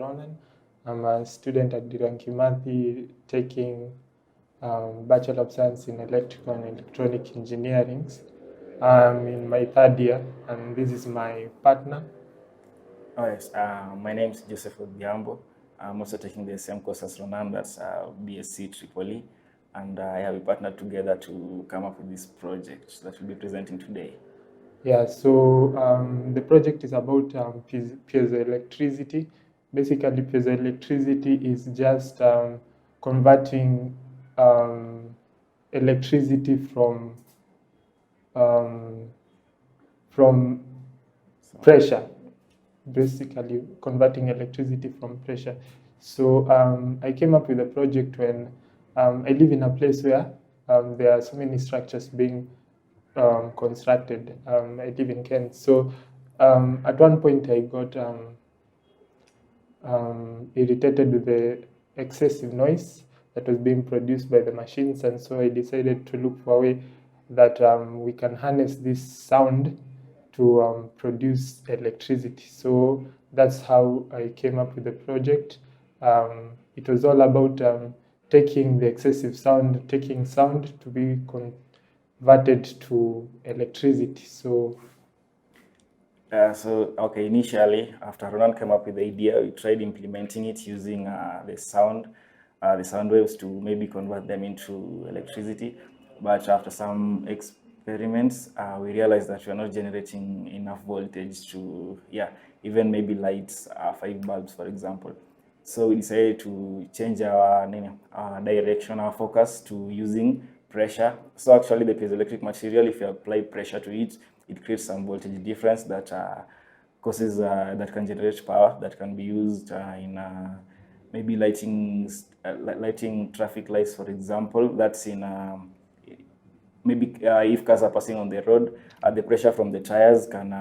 Ronan. I'm a student at Kimathi taking Bachelor of Science in Electrical and Electronic Engineering. I'm in my third year, and this is my partner. Oh, yes. My name is Joseph Odhiambo. I'm also taking the same course as Ronan, that's BSc Tripoli, and I have a partner together to come up with this project that we'll be presenting today. Yeah, so the project is about piezoelectricity. Basically, piezoelectricity is just converting electricity from pressure. Basically, converting electricity from pressure. So I came up with a project when I live in a place where there are so many structures being constructed. I live in Kent. So at one point I got irritated with the excessive noise that was being produced by the machines, and so I decided to look for a way that we can harness this sound to produce electricity. So that's how I came up with the project. It was all about taking the excessive sound, taking sound to be converted to electricity. Initially, after Ronan came up with the idea, we tried implementing it using the sound waves to maybe convert them into electricity. But after some experiments, we realized that we are not generating enough voltage to, even maybe light 5 bulbs, for example. So we decided to change our direction, our focus to using pressure. So actually the piezoelectric material, if you apply pressure to it, it creates some voltage difference that causes, that can generate power that can be used in maybe lighting traffic lights, for example. That's in maybe if cars are passing on the road, the pressure from the tires can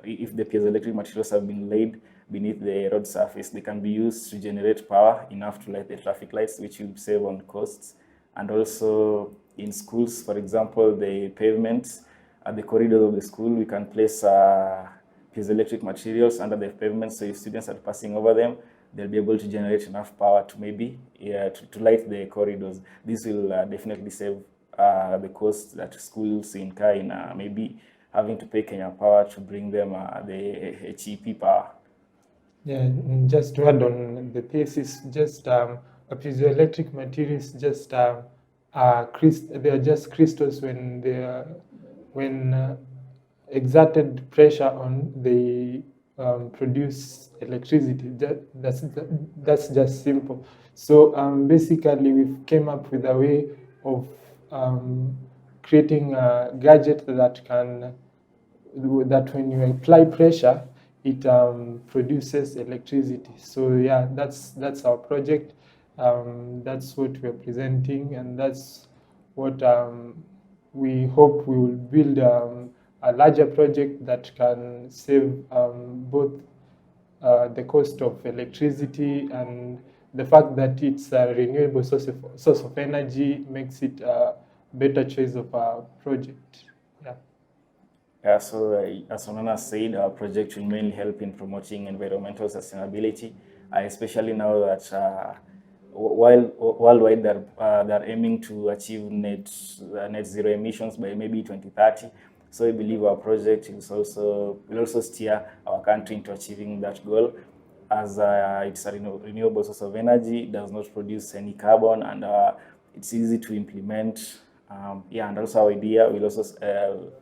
if the piezoelectric materials have been laid beneath the road surface, they can be used to generate power enough to light the traffic lights, which will save on costs. And also in schools, for example, the pavements, at the corridors of the school, we can place piezoelectric materials under the pavement, so if students are passing over them, they'll be able to generate enough power to maybe to light the corridors. This will definitely save the cost that schools incur in maybe having to pay Kenya Power to bring them the HEP power. Yeah, and just to add on the thesis, just a piezoelectric materials just they are just crystals when exerted pressure on, they produce electricity. That's just simple. So basically, we came up with a way of creating a gadget that when you apply pressure, it produces electricity. So yeah, that's our project. That's what we're presenting, and that's what we hope we will build a larger project that can save both the cost of electricity, and the fact that it's a renewable source of energy makes it a better choice of a project. So as Ronan said, our project will mainly help in promoting environmental sustainability, especially now that while worldwide they're aiming to achieve net zero emissions by maybe 2030. So we believe our project will also steer our country into achieving that goal, as it's a renewable source of energy, does not produce any carbon, and it's easy to implement. And also our idea will also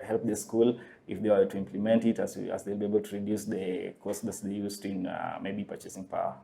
help the school if they were to implement it, as they'll be able to reduce the cost that they used in maybe purchasing power.